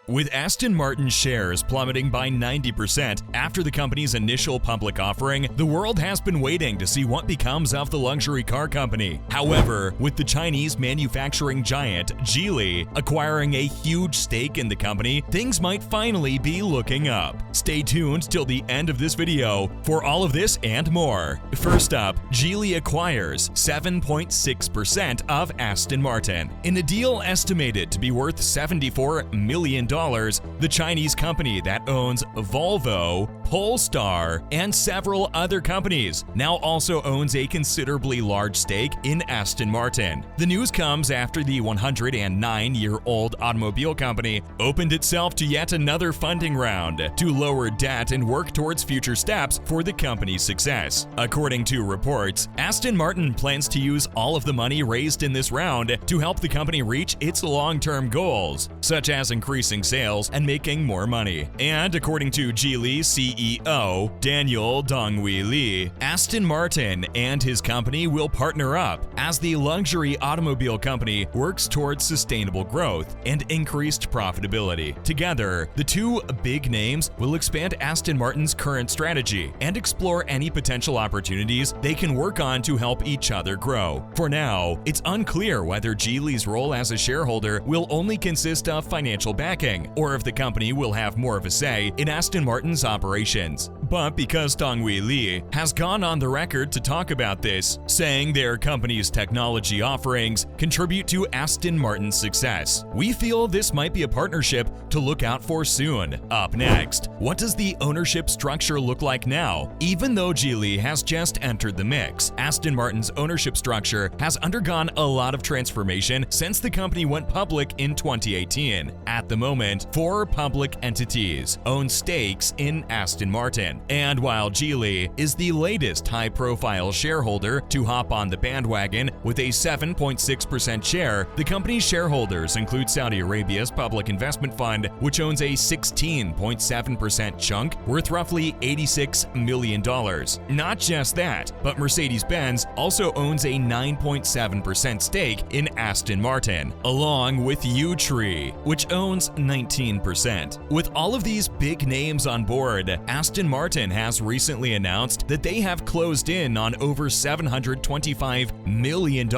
With Aston Martin shares plummeting by 90% after the company's initial public offering, the world has been waiting to see what becomes of the luxury car company. However, with the Chinese manufacturing giant Geely acquiring a huge stake in the company, things might finally be looking up. Stay tuned till the end of this video for all of this and more. First up, Geely acquires 7.6% of Aston Martin. In a deal estimated to be worth $74 million, the Chinese company that owns Volvo, Polestar, and several other companies now also owns a considerably large stake in Aston Martin. The news comes after the 109-year-old automobile company opened itself to yet another funding round to lower debt and work towards future steps for the company's success. According to reports, Aston Martin plans to use all of the money raised in this round to help the company reach its long-term goals, such as increasing sales and making more money. And according to Geely CEO Daniel Donghui Li, Aston Martin and his company will partner up as the luxury automobile company works towards sustainable growth and increased profitability. Together, the two big names will expand Aston Martin's current strategy and explore any potential opportunities they can work on to help each other grow. For now, it's unclear whether Geely's role as a shareholder will only consist of financial backing, or if the company will have more of a say in Aston Martin's operations. But because Donghui Li has gone on the record to talk about this, saying their company's technology offerings contribute to Aston Martin's success, we feel this might be a partnership to look out for soon. Up next, what does the ownership structure look like now? Even though Geely has just entered the mix, Aston Martin's ownership structure has undergone a lot of transformation since the company went public in 2018. At the moment, 4 public entities own stakes in Aston Martin. And while Geely is the latest high-profile shareholder to hop on the bandwagon with a 7.6% share, the company's shareholders include Saudi Arabia's public investment fund, which owns a 16.7% chunk worth roughly $86 million. Not just that, but Mercedes-Benz also owns a 9.7% stake in Aston Martin, along with Tree, which owns 19%. With all of these big names on board, Aston Martin has recently announced that they have closed in on over $725 million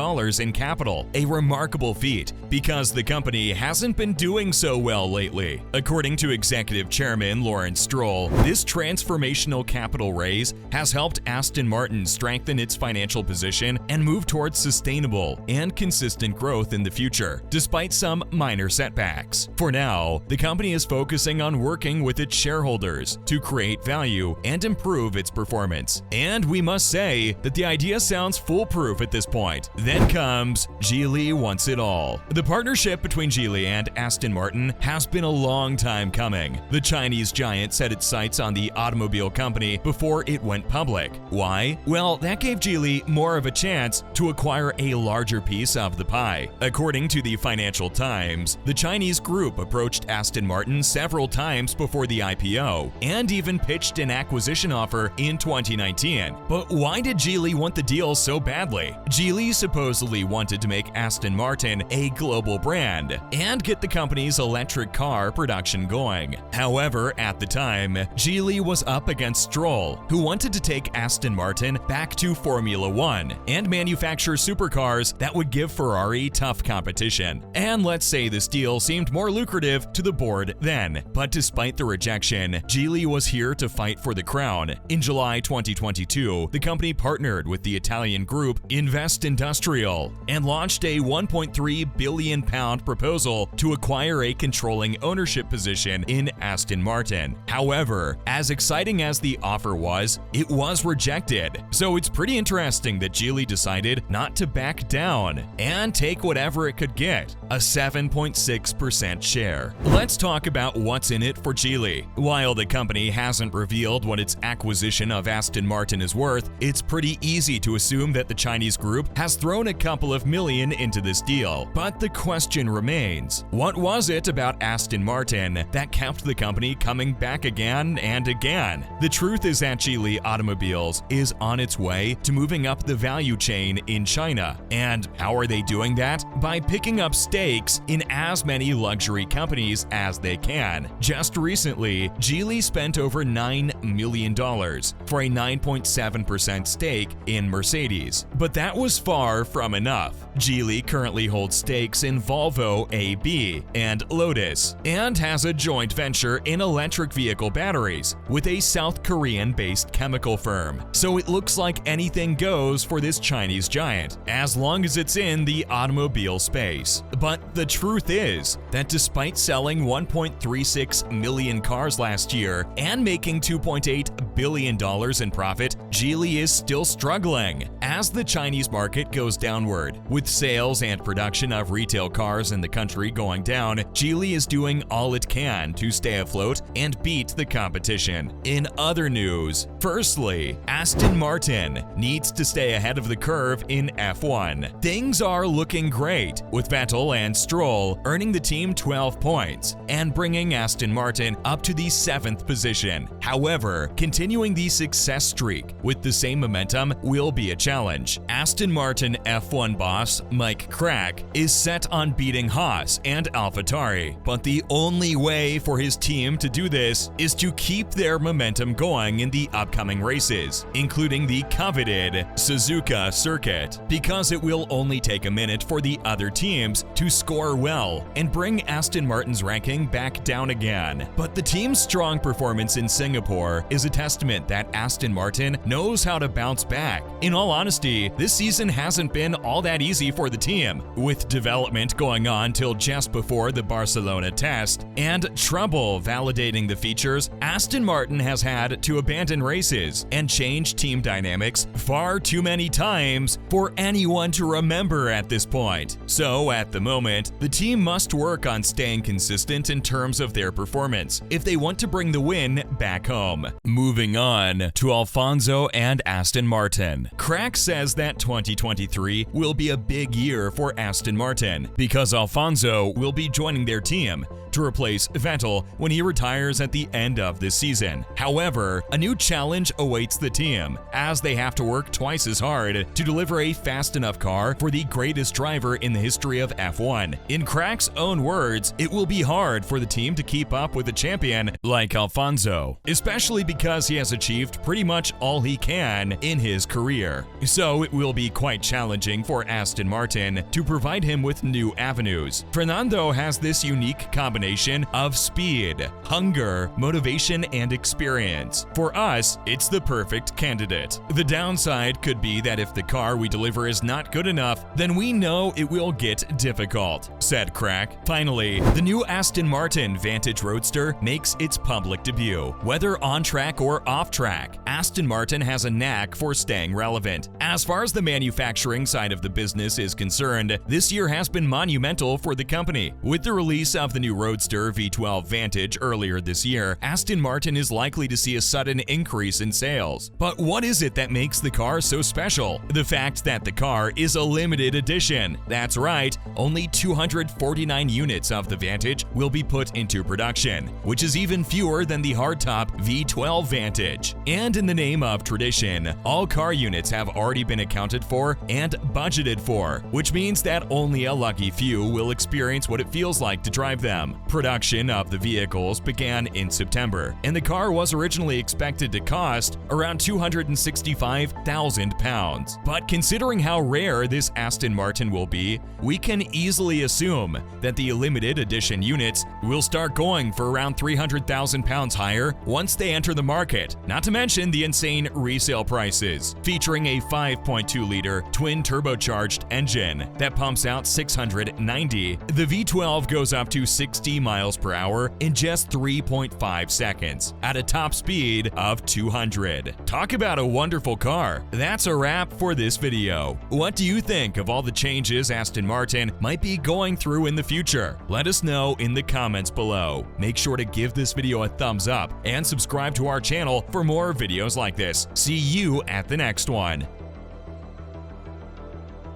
in capital, a remarkable feat because the company hasn't been doing so well lately. According to Executive Chairman Lawrence Stroll, this transformational capital raise has helped Aston Martin strengthen its financial position and move towards sustainable and consistent growth in the future, despite some minor setbacks. For now, the company is focusing on working with its shareholders to create value and improve its performance. And we must say that the idea sounds foolproof at this point. Then comes Geely wants it all. The partnership between Geely and Aston Martin has been a long time coming. The Chinese giant set its sights on the automobile company before it went public. Why? Well, that gave Geely more of a chance to acquire a larger piece of the pie. According to the Financial Times, the Chinese group approached Aston Martin several times before the IPO and even pitched an acquisition offer in 2019. But why did Geely want the deal so badly? Geely supposedly wanted to make Aston Martin a global brand and get the company's electric car production going. However, at the time, Geely was up against Stroll, who wanted to take Aston Martin back to Formula One and manufacture supercars that would give Ferrari tough competition. And let's say this deal seemed more lucrative to the board then. But despite the rejection, Geely was here to fight for the crown. In July 2022, the company partnered with the Italian group Invest Industrial and launched a £1.3 billion proposal to acquire a controlling ownership position in Aston Martin. However, as exciting as the offer was, it was rejected. So it's pretty interesting that Geely decided not to back down and take whatever it could get, a 7.6% share. Let's talk about what's in it for Geely. While the company hasn't revealed revealed what its acquisition of Aston Martin is worth, it's pretty easy to assume that the Chinese group has thrown a couple of million into this deal. But the question remains, what was it about Aston Martin that kept the company coming back again and again? The truth is that Geely Automobiles is on its way to moving up the value chain in China. And how are they doing that? By picking up stakes in as many luxury companies as they can. Just recently, Geely spent over $9 million for a 9.7% stake in Mercedes. But that was far from enough. Geely currently holds stakes in Volvo AB and Lotus, and has a joint venture in electric vehicle batteries with a South Korean-based chemical firm. So it looks like anything goes for this Chinese giant, as long as it's in the automobile space. But the truth is that despite selling 1.36 million cars last year and making $2.8 billion in profit, Geely is still struggling as the Chinese market goes downward. With sales and production of retail cars in the country going down, Geely is doing all it can to stay afloat and beat the competition. In other news, firstly, Aston Martin needs to stay ahead of the curve in F1. Things are looking great, with Vettel and Stroll earning the team 12 points and bringing Aston Martin up to the 7th position. However, continuing the success streak with the same momentum will be a challenge. Aston Martin F1 boss Mike Crack is set on beating Haas and AlphaTauri, but the only way for his team to do this is to keep their momentum going in the upcoming races, including the coveted Suzuka circuit, because it will only take a minute for the other teams to score well and bring Aston Martin's ranking back down again. But the team's strong performance in Singapore is a testament that Aston Martin knows how to bounce back. In all honesty, this season hasn't been all that easy for the team, with development going on till just before the Barcelona test and trouble validating the features. Aston Martin has had to abandon races and change team dynamics far too many times for anyone to remember at this point. So at the moment, the team must work on staying consistent in terms of their performance if they want to bring the win back home. Moving on to Alfonso and Aston Martin. Crack says that 2023 will be a big year for Aston Martin because Alfonso will be joining their team to replace Vettel when he retires at the end of this season. However, a new challenge awaits the team, as they have to work twice as hard to deliver a fast enough car for the greatest driver in the history of F1. In Crack's own words, it will be hard for the team to keep up with a champion like Alfonso, especially because he has achieved pretty much all he can in his career. So it will be quite challenging for Aston Martin to provide him with new avenues. Fernando has this unique combination of speed, hunger, motivation, and experience. For us, it's the perfect candidate. The downside could be that if the car we deliver is not good enough, then we know it will get difficult, said Crack. Finally, the new Aston Martin Vantage Roadster makes its public debut. Whether on track or off track, Aston Martin has a knack for staying relevant. As far as the manufacturing side of the business is concerned, this year has been monumental for the company. With the release of the new Roadster V12 Vantage earlier this year, Aston Martin is likely to see a sudden increase in sales. But what is it that makes the car so special? The fact that the car is a limited edition. That's right, only 249 units of the Vantage will be put into production, which is even fewer than the hardtop V12 Vantage. And in the name of tradition, all car units have already been accounted for and budgeted for, which means that only a lucky few will experience what it feels like to drive them. Production of the vehicles began in September, and the car was originally expected to cost around £265,000. But considering how rare this Aston Martin will be, we can easily assume that the limited edition units will start going for around £300,000 higher once they enter the market, not to mention the insane resale prices. Featuring a 5.2-liter twin turbocharged engine that pumps out 690, the V12 goes up to 60 miles per hour in just 3.5 seconds at a top speed of 200. Talk about a wonderful car. That's a wrap for this video. What do you think of all the changes Aston Martin might be going through in the future? Let us know in the comments below. Make sure to give this video a thumbs up and subscribe to our channel for more videos like this. See you at the next one.